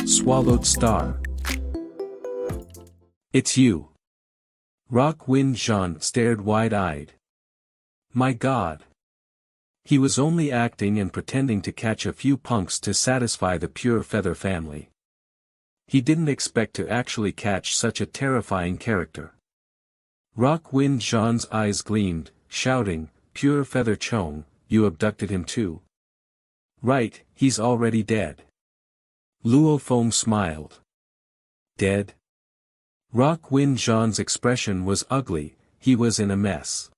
Swallowed star. It's you. Rock Wind Jean stared wide-eyed. My God. He was only acting and pretending to catch a few punks to satisfy the Pure Feather family. He didn't expect to actually catch such a terrifying character. Rock Wind Jean's eyes gleamed, shouting, Pure Feather Chong, you abducted him too. Right, he's already dead. Luo Feng smiled. Dead? Rock Wind Jean's expression was ugly, he was in a mess.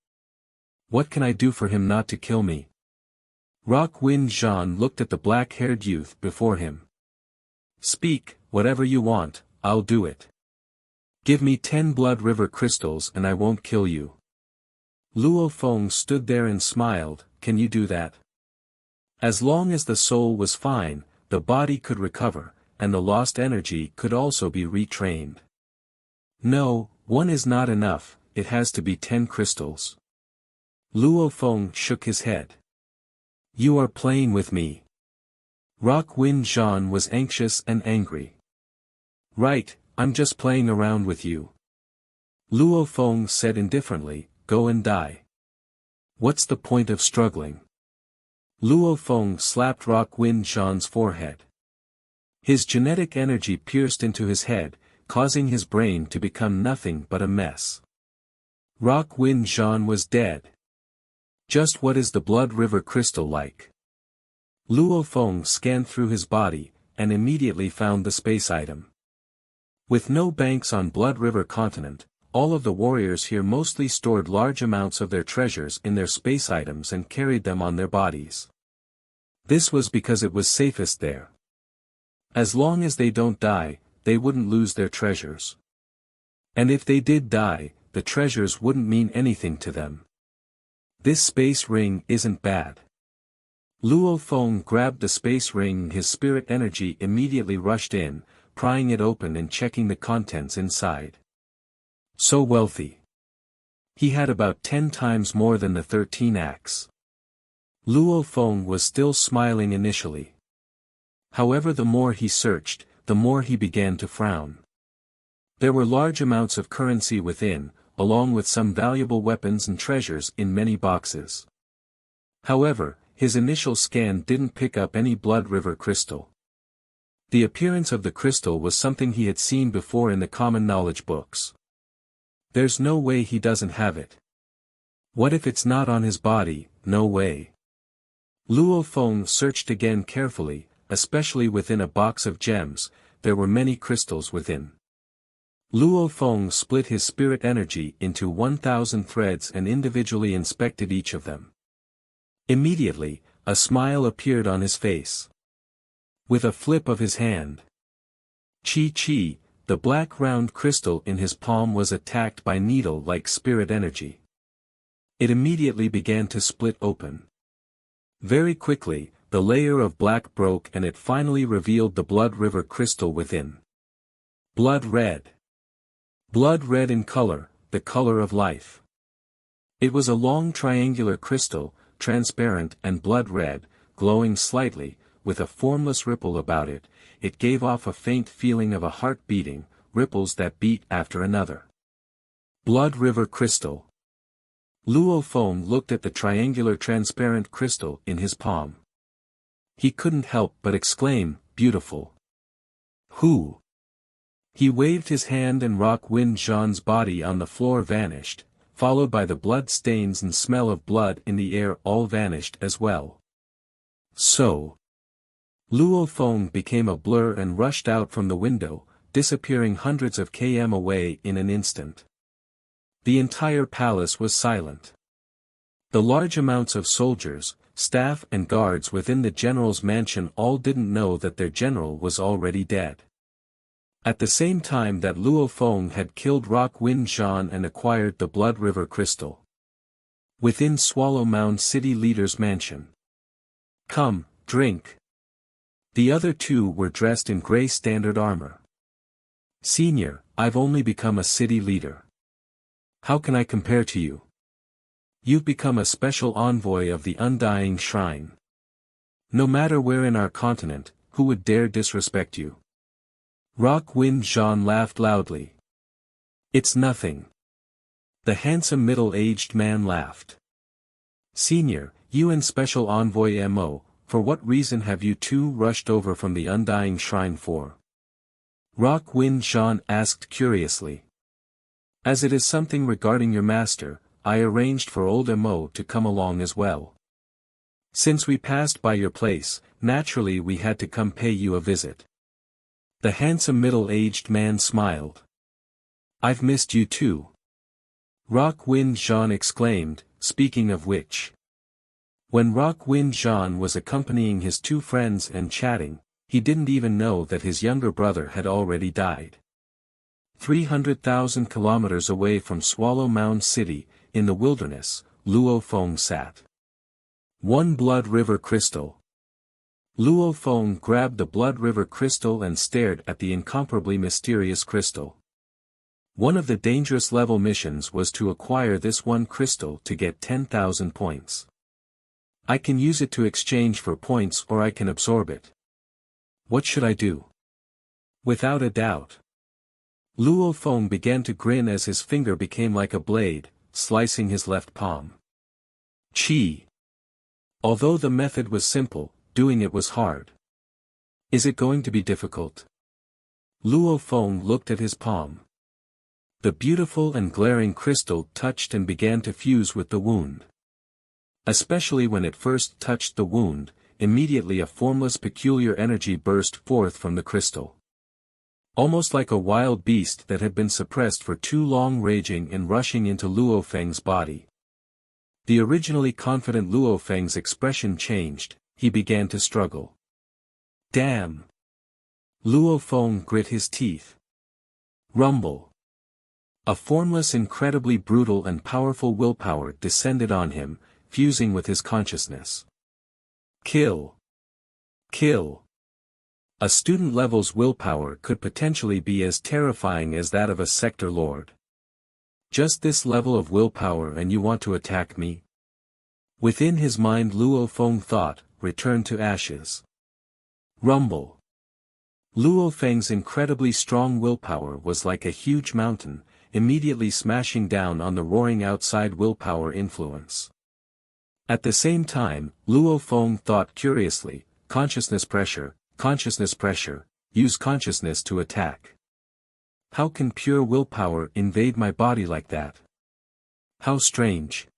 What can I do for him not to kill me? Rock Wind Jean looked at the black-haired youth before him. Speak, whatever you want, I'll do it. Give me 10 Blood River crystals and I won't kill you. Luo Feng stood there and smiled, can you do that? As long as the soul was fine, the body could recover, and the lost energy could also be retrained. No, one is not enough, it has to be 10 crystals. Luo Feng shook his head. You are playing with me. Rock Wind Jean was anxious and angry. Right, I'm just playing around with you. Luo Feng said indifferently, go and die. What's the point of struggling? Luo Feng slapped Rock Wind Jean's forehead. His genetic energy pierced into his head, causing his brain to become nothing but a mess. Rock Wind Jean was dead. Just what is the Blood River crystal like? Luo Feng scanned through his body, and immediately found the space item. With no banks on Blood River continent, all of the warriors here mostly stored large amounts of their treasures in their space items and carried them on their bodies. This was because it was safest there. As long as they don't die, they wouldn't lose their treasures. And if they did die, the treasures wouldn't mean anything to them. This space ring isn't bad. Luo Feng grabbed the space ring. His spirit energy immediately rushed in, prying it open and checking the contents inside. So wealthy. He had about 10 times more than the 13 acts. Luo Feng was still smiling initially. However, the more he searched, the more he began to frown. There were large amounts of currency within, along with some valuable weapons and treasures in many boxes. However, his initial scan didn't pick up any Blood River crystal. The appearance of the crystal was something he had seen before in the common knowledge books. There's no way he doesn't have it. What if it's not on his body? No way. Luo Feng searched again carefully, especially within a box of gems. There were many crystals within. Luo Feng split his spirit energy into 1,000 threads and individually inspected each of them. Immediately, a smile appeared on his face. With a flip of his hand. Chi, the black round crystal in his palm was attacked by needle-like spirit energy. It immediately began to split open. Very quickly, the layer of black broke and it finally revealed the Blood River crystal within. Blood red. Blood red in color, the color of life. It was a long triangular crystal, transparent and blood red, glowing slightly, with a formless ripple about it. It gave off a faint feeling of a heart beating, ripples that beat after another. Blood River crystal. Luo Feng looked at the triangular transparent crystal in his palm. He couldn't help but exclaim, beautiful. Who? He waved his hand and Rock Wind Jean's body on the floor vanished, followed by the blood stains and smell of blood in the air all vanished as well. So. Luo Feng became a blur and rushed out from the window, disappearing hundreds of km away in an instant. The entire palace was silent. The large amounts of soldiers, staff and guards within the general's mansion all didn't know that their general was already dead. At the same time that Luo Feng had killed Rock Wind Jean and acquired the Blood River crystal. Within Swallow Mound city leader's mansion. Come, drink. The other two were dressed in gray standard armor. Senior, I've only become a city leader. How can I compare to you? You've become a special envoy of the Undying Shrine. No matter where in our continent, who would dare disrespect you? Rock Wind Jean laughed loudly. It's nothing. The handsome middle-aged man laughed. Senior, you and Special Envoy M.O., for what reason have you two rushed over from the Undying Shrine for? Rock Wind Jean asked curiously. As it is something regarding your master, I arranged for old M.O. to come along as well. Since we passed by your place, naturally we had to come pay you a visit. The handsome middle-aged man smiled. I've missed you too. Rock Wind Jean exclaimed, speaking of which. When Rock Wind Jean was accompanying his two friends and chatting, he didn't even know that his younger brother had already died. 300,000 kilometers away from Swallow Mound City, in the wilderness, Luo Feng sat. One Blood River Crystal. Luo Feng grabbed the Blood River Crystal and stared at the incomparably mysterious crystal. One of the dangerous level missions was to acquire this one crystal to get 10,000 points. I can use it to exchange for points or I can absorb it. What should I do? Without a doubt. Luo Feng began to grin as his finger became like a blade, slicing his left palm. Chi. Although the method was simple, doing it was hard. Is it going to be difficult? Luo Feng looked at his palm. The beautiful and glaring crystal touched and began to fuse with the wound. Especially when it first touched the wound, immediately a formless peculiar energy burst forth from the crystal. Almost like a wild beast that had been suppressed for too long raging and rushing into Luo Feng's body. The originally confident Luo Feng's expression changed, he began to struggle. Damn! Luo Feng grit his teeth. Rumble! A formless incredibly brutal and powerful willpower descended on him, fusing with his consciousness. Kill! Kill! A student level's willpower could potentially be as terrifying as that of a sector lord. Just this level of willpower and you want to attack me? Within his mind Luo Feng thought, return to ashes. Rumble. Luo Feng's incredibly strong willpower was like a huge mountain, immediately smashing down on the roaring outside willpower influence. At the same time, Luo Feng thought curiously, consciousness pressure, use consciousness to attack. How can pure willpower invade my body like that? How strange.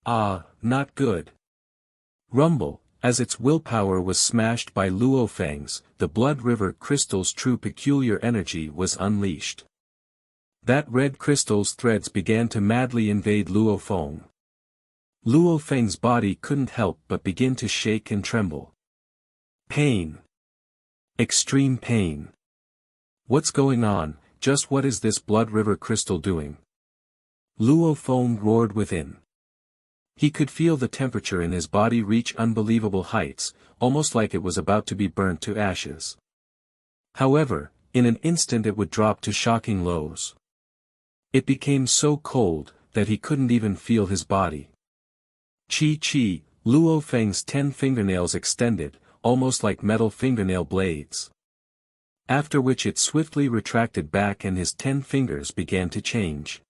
Ah, not good. Rumble, as its willpower was smashed by Luo Feng's, the Blood River Crystal's true peculiar energy was unleashed. That red crystal's threads began to madly invade Luo Feng. Luo Feng's body couldn't help but begin to shake and tremble. Pain. Extreme pain. What's going on? Just what is this Blood River Crystal doing? Luo Feng roared within. He could feel the temperature in his body reach unbelievable heights, almost like it was about to be burnt to ashes. However, in an instant it would drop to shocking lows. It became so cold, that he couldn't even feel his body. Chi, Luo Feng's 10 fingernails extended, almost like metal fingernail blades. After which it swiftly retracted back and his 10 fingers began to change.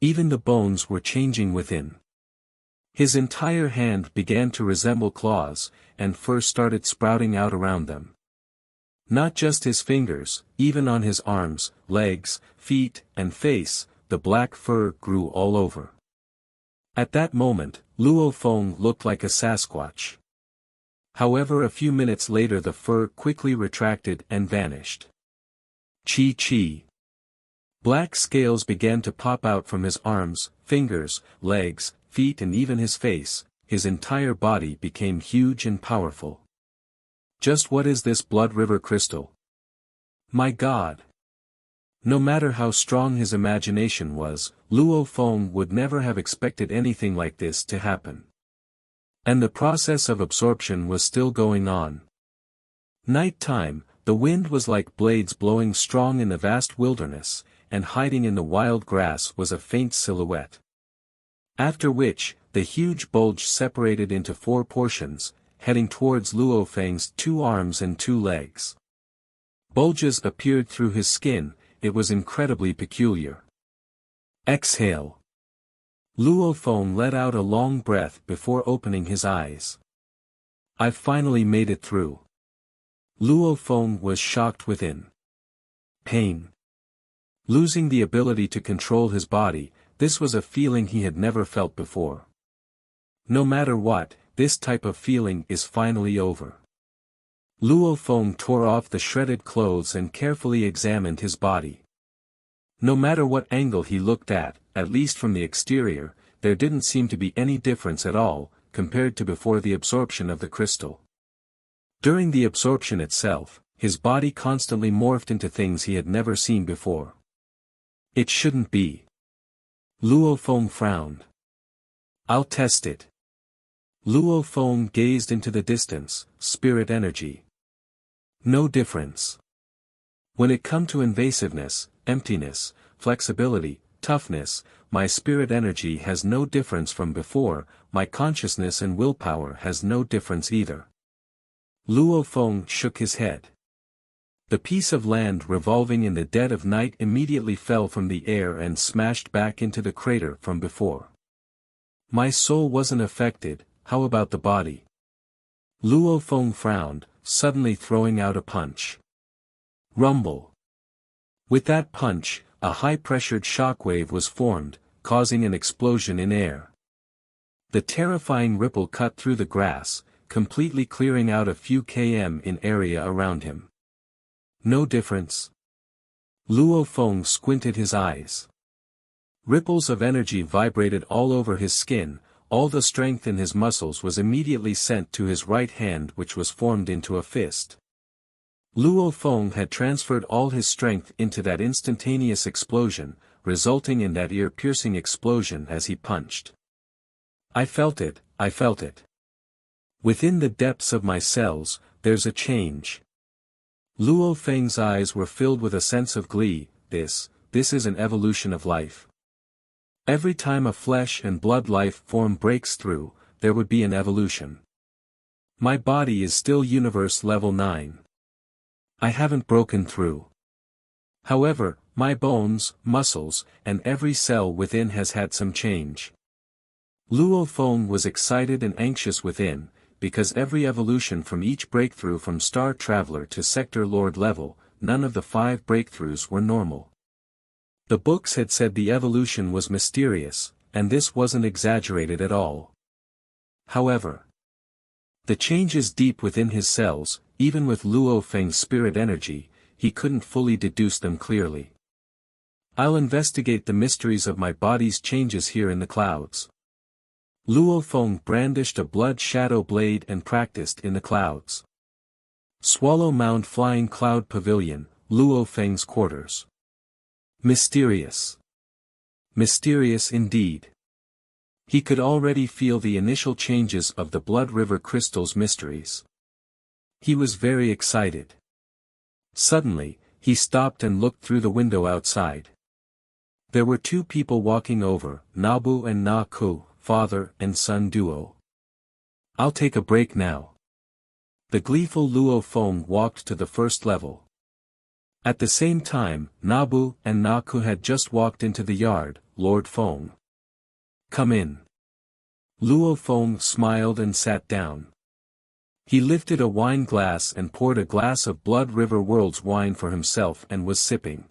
Even the bones were changing within. His entire hand began to resemble claws, and fur started sprouting out around them. Not just his fingers, even on his arms, legs, feet, and face, the black fur grew all over. At that moment, Luo Feng looked like a Sasquatch. However, a few minutes later the fur quickly retracted and vanished. Chi. Black scales began to pop out from his arms, fingers, legs, feet and even his face. His entire body became huge and powerful. Just what is this Blood River Crystal? My God! No matter how strong his imagination was, Luo Feng would never have expected anything like this to happen. And the process of absorption was still going on. Night time, the wind was like blades blowing strong in the vast wilderness, and hiding in the wild grass was a faint silhouette. After which, the huge bulge separated into 4 portions, heading towards Luo Feng's 2 arms and 2 legs. Bulges appeared through his skin, it was incredibly peculiar. Exhale. Luo Feng let out a long breath before opening his eyes. I've finally made it through. Luo Feng was shocked within. Pain. Losing the ability to control his body, this was a feeling he had never felt before. No matter what, this type of feeling is finally over. Luo Feng tore off the shredded clothes and carefully examined his body. No matter what angle he looked at least from the exterior, there didn't seem to be any difference at all, compared to before the absorption of the crystal. During the absorption itself, his body constantly morphed into things he had never seen before. It shouldn't be. Luo Feng frowned. I'll test it. Luo Feng gazed into the distance, spirit energy. No difference. When it come to invasiveness, emptiness, flexibility, toughness, my spirit energy has no difference from before, my consciousness and willpower has no difference either. Luo Feng shook his head. The piece of land revolving in the dead of night immediately fell from the air and smashed back into the crater from before. My soul wasn't affected, how about the body? Luo Feng frowned, suddenly throwing out a punch. Rumble. With that punch, a high-pressured shockwave was formed, causing an explosion in air. The terrifying ripple cut through the grass, completely clearing out a few km in area around him. No difference. Luo Feng squinted his eyes. Ripples of energy vibrated all over his skin, all the strength in his muscles was immediately sent to his right hand, which was formed into a fist. Luo Feng had transferred all his strength into that instantaneous explosion, resulting in that ear-piercing explosion as he punched. I felt it, I felt it. Within the depths of my cells, there's a change. Luo Feng's eyes were filled with a sense of glee. This is an evolution of life. Every time a flesh and blood life form breaks through, there would be an evolution. My body is still universe level 9. I haven't broken through. However, my bones, muscles, and every cell within has had some change. Luo Feng was excited and anxious within, because every evolution from each breakthrough from Star Traveler to Sector Lord level, none of the 5 breakthroughs were normal. The books had said the evolution was mysterious, and this wasn't exaggerated at all. However, the changes deep within his cells, even with Luo Feng's spirit energy, he couldn't fully deduce them clearly. I'll investigate the mysteries of my body's changes here in the clouds. Luo Feng brandished a blood shadow blade and practiced in the clouds. Swallow Mound Flying Cloud Pavilion, Luo Feng's quarters. Mysterious. Mysterious indeed. He could already feel the initial changes of the Blood River Crystal's mysteries. He was very excited. Suddenly, he stopped and looked through the window outside. There were 2 people walking over, Nabu and Na Ku, father and son duo. I'll take a break now. The gleeful Luo Feng walked to the first level. At the same time, Nabu and Na Ku had just walked into the yard. Lord Feng. Come in. Luo Feng smiled and sat down. He lifted a wine glass and poured a glass of Blood River World's wine for himself and was sipping.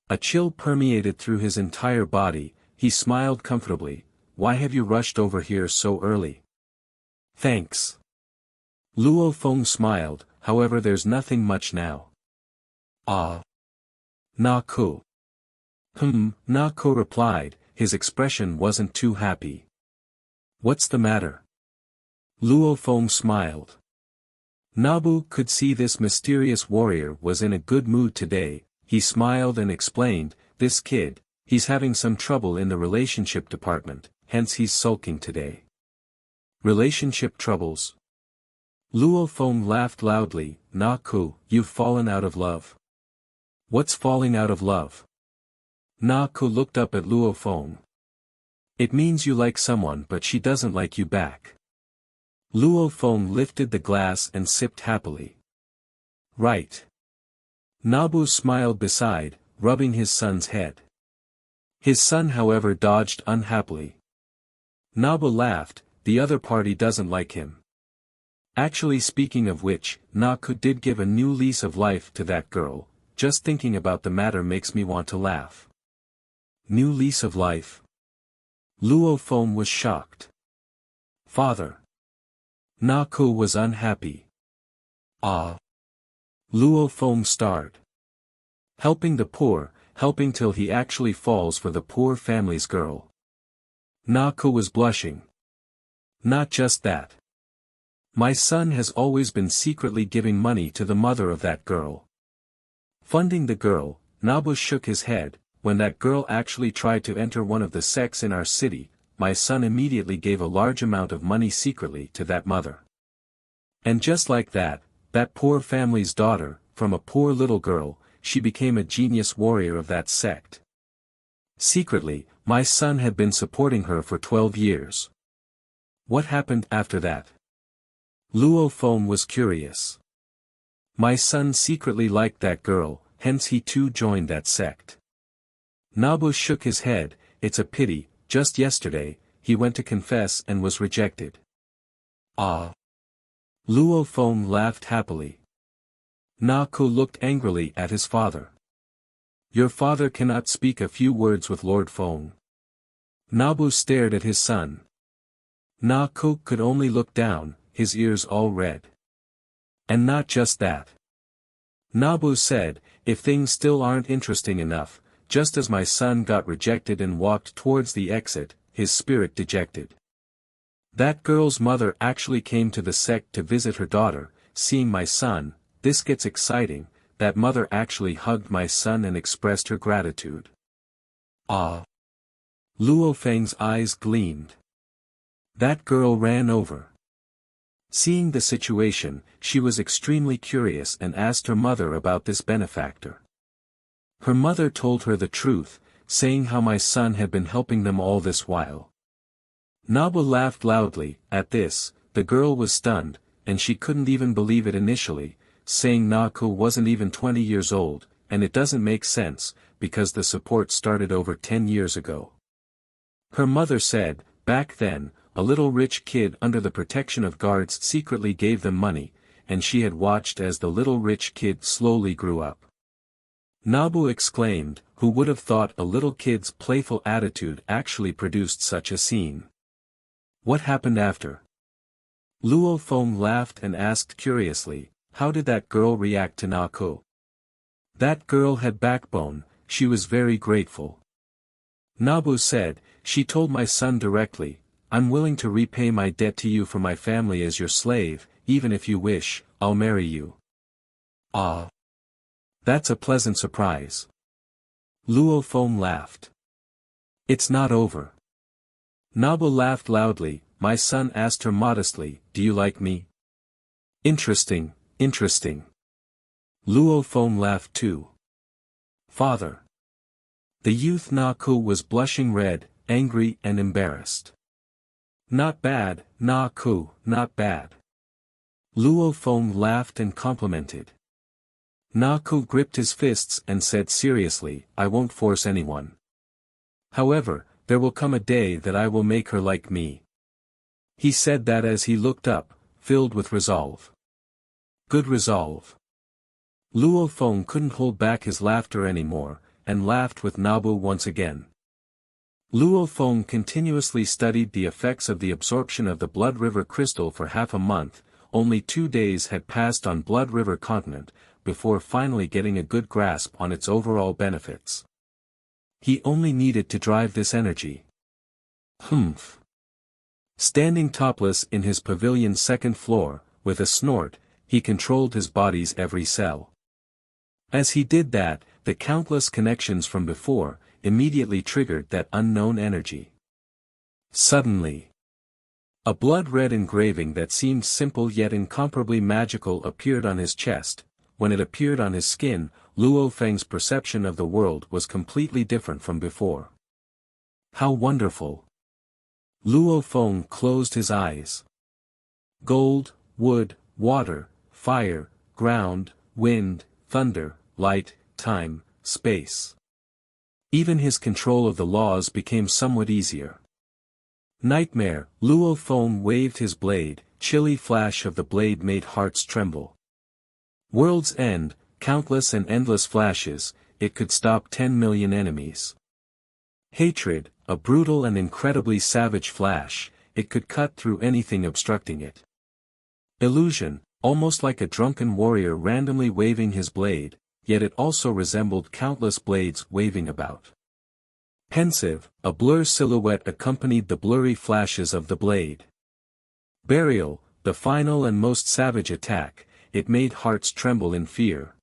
A chill permeated through his entire body. He smiled comfortably. Why have you rushed over here so early? Thanks. Luo Feng smiled, however there's nothing much now. Ah. Na Ku. Na Ku replied, his expression wasn't too happy. What's the matter? Luo Feng smiled. Nabu could see this mysterious warrior was in a good mood today. He smiled and explained, this kid, he's having some trouble in the relationship department, hence he's sulking today. Relationship troubles? Luo Feng laughed loudly. Na Ku, you've fallen out of love. What's falling out of love? Na Ku looked up at Luo Feng. It means you like someone but she doesn't like you back. Luo Feng lifted the glass and sipped happily. Right. Nabu smiled beside, rubbing his son's head. His son however dodged unhappily. Nabu laughed, the other party doesn't like him. Actually, speaking of which, Naku did give a new lease of life to that girl. Just thinking about the matter makes me want to laugh. New lease of life? Luo Feng was shocked. Father. Naku was unhappy. Ah. Luo Feng starred. Helping the poor, helping till he actually falls for the poor family's girl. Naku was blushing. Not just that. My son has always been secretly giving money to the mother of that girl. Funding the girl, Nabu shook his head. When that girl actually tried to enter one of the sects in our city, my son immediately gave a large amount of money secretly to that mother. And just like that, that poor family's daughter, from a poor little girl, she became a genius warrior of that sect. Secretly, my son had been supporting her for 12 years. What happened after that? Luo Feng was curious. My son secretly liked that girl, hence he too joined that sect. Nabu shook his head. It's a pity, just yesterday, he went to confess and was rejected. Ah. Luo Feng laughed happily. Naku looked angrily at his father. Your father cannot speak a few words with Lord Feng. Nabu stared at his son. Naku could only look down, his ears all red. And not just that. Nabu said, if things still aren't interesting enough, just as my son got rejected and walked towards the exit, his spirit dejected. That girl's mother actually came to the sect to visit her daughter. Seeing my son, this gets exciting, that mother actually hugged my son and expressed her gratitude. Ah. Luo Feng's eyes gleamed. That girl ran over. Seeing the situation, she was extremely curious and asked her mother about this benefactor. Her mother told her the truth, saying how my son had been helping them all this while. Nabu laughed loudly. At this, the girl was stunned, and she couldn't even believe it initially, saying Naku wasn't even 20 years old, and it doesn't make sense, because the support started over 10 years ago. Her mother said, back then, a little rich kid under the protection of guards secretly gave them money, and she had watched as the little rich kid slowly grew up. Nabu exclaimed, who would have thought a little kid's playful attitude actually produced such a scene? What happened after? Luo Feng laughed and asked curiously, how did that girl react to Naku? That girl had backbone, she was very grateful. Nabu said, she told my son directly, I'm willing to repay my debt to you for my family as your slave, even if you wish, I'll marry you. Ah. That's a pleasant surprise. Luo Feng laughed. It's not over. Nabu laughed loudly. My son asked her modestly, do you like me? Interesting, interesting. Luo Feng laughed too. Father. The youth Naku was blushing red, angry and embarrassed. Not bad, Naku, not bad. Luo Feng laughed and complimented. Naku gripped his fists and said seriously, I won't force anyone. However, there will come a day that I will make her like me. He said that as he looked up, filled with resolve. Good resolve. Luo Feng couldn't hold back his laughter anymore, and laughed with Nabu once again. Luo Feng continuously studied the effects of the absorption of the Blood River crystal for half a month. Only 2 days had passed on Blood River continent, before finally getting a good grasp on its overall benefits. He only needed to drive this energy. Humph. Standing topless in his pavilion's second floor, with a snort, he controlled his body's every cell. As he did that, the countless connections from before, immediately triggered that unknown energy. Suddenly, a blood-red engraving that seemed simple yet incomparably magical appeared on his chest. When it appeared on his skin, Luo Feng's perception of the world was completely different from before. How wonderful! Luo Feng closed his eyes. Gold, wood, water, fire, ground, wind, thunder, light, time, space. Even his control of the laws became somewhat easier. Nightmare, Luo Feng waved his blade, chilly flash of the blade made hearts tremble. World's End, countless and endless flashes, it could stop 10 million enemies. Hatred, a brutal and incredibly savage flash, it could cut through anything obstructing it. Illusion, almost like a drunken warrior randomly waving his blade, yet it also resembled countless blades waving about. Pensive, a blur silhouette accompanied the blurry flashes of the blade. Burial, the final and most savage attack, it made hearts tremble in fear.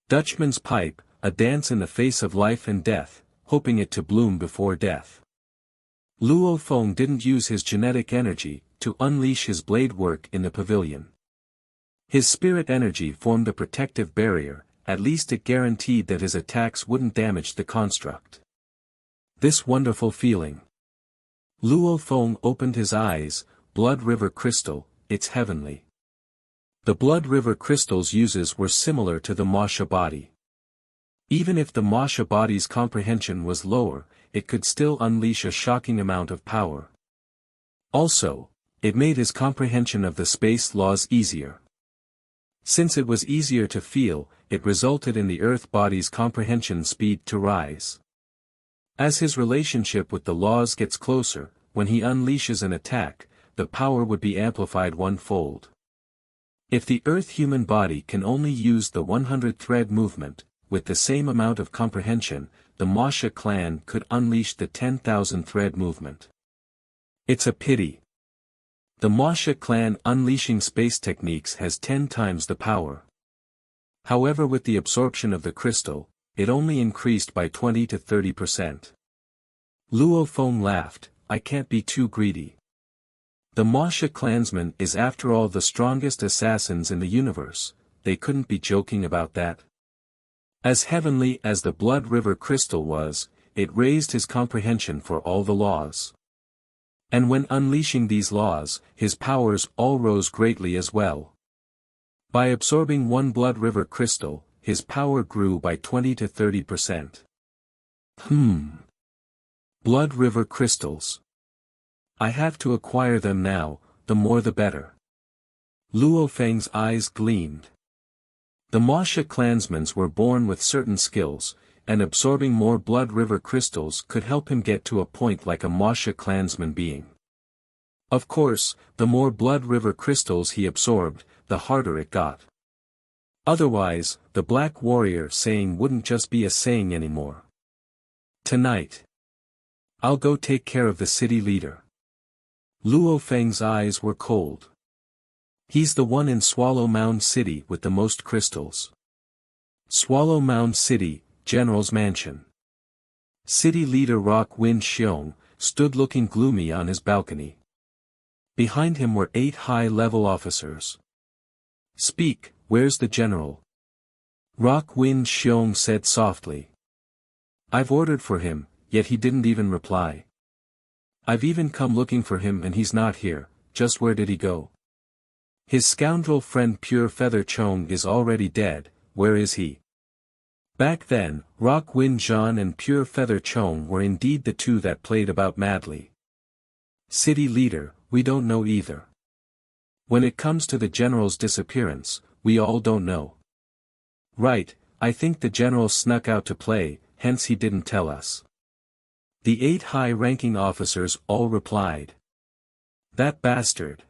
Dutchman's Pipe, a dance in the face of life and death, hoping it to bloom before death. Luo Feng didn't use his genetic energy to unleash his blade work in the pavilion. His spirit energy formed a protective barrier, at least it guaranteed that his attacks wouldn't damage the construct. This wonderful feeling. Luo Feng opened his eyes, Blood River Crystal, it's heavenly. The Blood River Crystal's uses were similar to the Masha body. Even if the Masha body's comprehension was lower, it could still unleash a shocking amount of power. Also, it made his comprehension of the space laws easier. Since it was easier to feel, it resulted in the Earth body's comprehension speed to rise. As his relationship with the laws gets closer, when he unleashes an attack, the power would be amplified one-fold. If the Earth human body can only use the 100-thread movement, with the same amount of comprehension, the Masha clan could unleash the 10,000-thread movement. It's a pity. The Masha clan unleashing space techniques has 10 times the power. However, with the absorption of the crystal, it only increased by 20 to 30%. Luo Feng laughed, I can't be too greedy. The Masha clansman is after all the strongest assassins in the universe, they couldn't be joking about that. As heavenly as the Blood River Crystal was, it raised his comprehension for all the laws. And when unleashing these laws, his powers all rose greatly as well. By absorbing one Blood River Crystal, his power grew by 20 to 30%. Blood River Crystals. I have to acquire them now, the more the better. Luo Feng's eyes gleamed. The Masha clansmen were born with certain skills, and absorbing more Blood River Crystals could help him get to a point like a Masha clansman being. Of course, the more Blood River Crystals he absorbed, the harder it got. Otherwise, the Black Warrior saying wouldn't just be a saying anymore. Tonight. I'll go take care of the city leader. Luo Feng's eyes were cold. He's the one in Swallow Mound City with the most crystals. Swallow Mound City, General's Mansion. City leader Rock Wind Xiong stood looking gloomy on his balcony. Behind him were 8 high-level officers. Speak, where's the general? Rock Wind Xiong said softly. I've ordered for him, yet he didn't even reply. I've even come looking for him and he's not here, just where did he go? His scoundrel friend Pure Feather Chong is already dead, where is he? Back then, Rock Wind Zhan and Pure Feather Chong were indeed the two that played about madly. City leader, we don't know either. When it comes to the general's disappearance, we all don't know. Right, I think the general snuck out to play, hence he didn't tell us. The 8 high-ranking officers all replied. That bastard.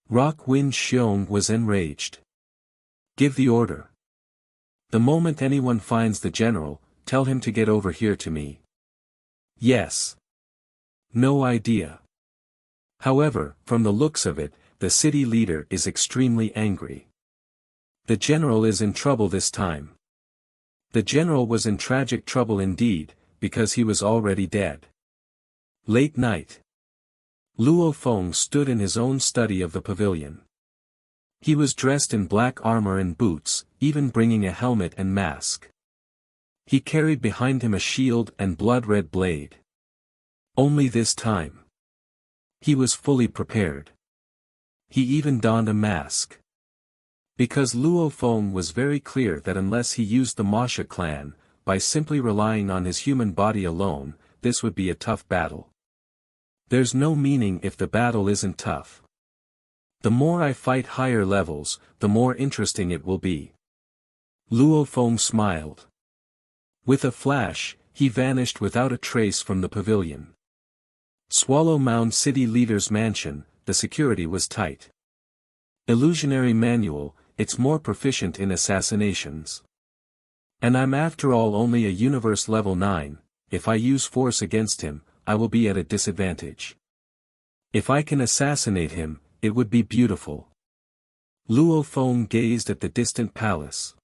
Rock Wind Xiong was enraged. Give the order. The moment anyone finds the general, tell him to get over here to me. Yes. No idea. However, from the looks of it, the city leader is extremely angry. The general is in trouble this time. The general was in tragic trouble indeed, because he was already dead. Late night. Luo Feng stood in his own study of the pavilion. He was dressed in black armor and boots, even bringing a helmet and mask. He carried behind him a shield and blood-red blade. Only this time. He was fully prepared. He even donned a mask. Because Luo Feng was very clear that unless he used the Masha clan, by simply relying on his human body alone, this would be a tough battle. There's no meaning if the battle isn't tough. The more I fight higher levels, the more interesting it will be. Luo Feng smiled. With a flash, he vanished without a trace from the pavilion. Swallow Mound City Leader's mansion, the security was tight. Illusionary manual, it's more proficient in assassinations. And I'm after all only a universe level 9, if I use force against him, I will be at a disadvantage. If I can assassinate him, it would be beautiful. Luo Feng gazed at the distant palace.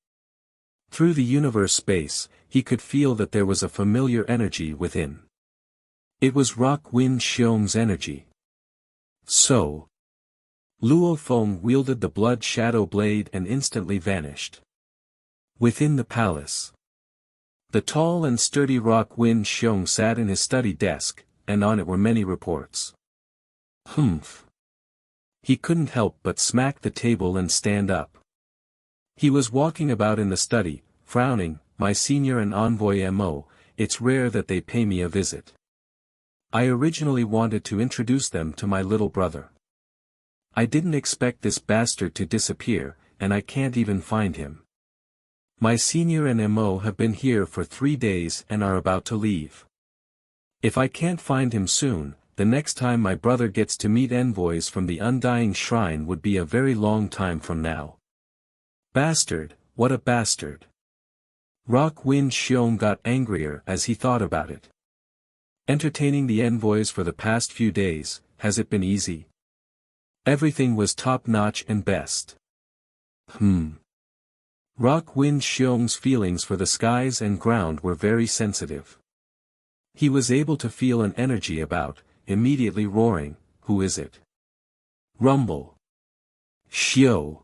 Through the universe space, he could feel that there was a familiar energy within. It was Rock Wind Xiong's energy. So, Luo Feng wielded the blood shadow blade and instantly vanished. Within the palace, the tall and sturdy Rock Wind Xiong sat in his study desk, and on it were many reports. Humph. He couldn't help but smack the table and stand up. He was walking about in the study, frowning. My senior and envoy Mo, it's rare that they pay me a visit. I originally wanted to introduce them to my little brother. I didn't expect this bastard to disappear, and I can't even find him. My senior and Mo have been here for 3 days and are about to leave. If I can't find him soon, the next time my brother gets to meet envoys from the Undying Shrine would be a very long time from now. Bastard, what a bastard. Rock Wind Xiong got angrier as he thought about it. Entertaining the envoys for the past few days, has it been easy? Everything was top-notch and best. Rock Wind Xiong's feelings for the skies and ground were very sensitive. He was able to feel an energy about, immediately roaring, who is it? Rumble. Xiao.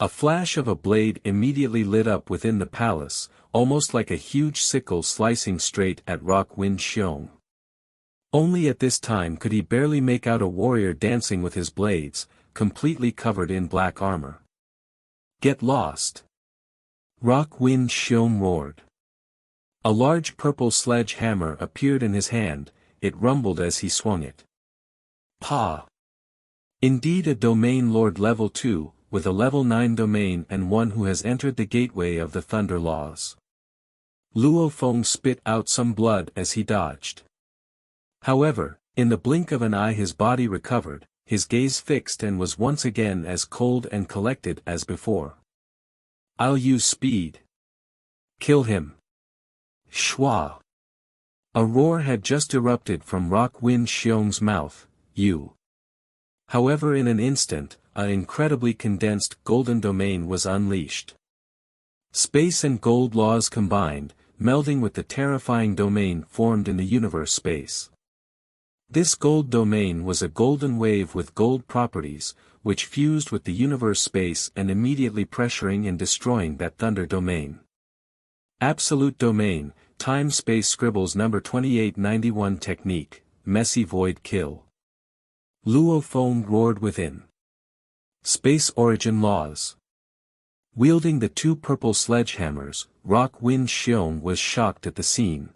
A flash of a blade immediately lit up within the palace, almost like a huge sickle slicing straight at Rock Wind Xiong. Only at this time could he barely make out a warrior dancing with his blades, completely covered in black armor. Get lost! Rock Wind Xiong roared. A large purple sledgehammer appeared in his hand, it rumbled as he swung it. Pa! Indeed a domain lord level 2, with a level 9 domain and one who has entered the gateway of the Thunder Laws. Luo Feng spit out some blood as he dodged. However, in the blink of an eye his body recovered, his gaze fixed and was once again as cold and collected as before. I'll use speed. Kill him. Shwa. A roar had just erupted from Rock Wind Xiong's mouth, you. However in an instant, an incredibly condensed golden domain was unleashed. Space and gold laws combined, melding with the terrifying domain formed in the universe space. This gold domain was a golden wave with gold properties, which fused with the universe space and immediately pressuring and destroying that thunder domain. Absolute domain, time-space scribbles number 2891 technique, messy void kill. Luo Feng roared within. Space origin laws. Wielding the 2 purple sledgehammers, Rock Wind Xiong was shocked at the scene.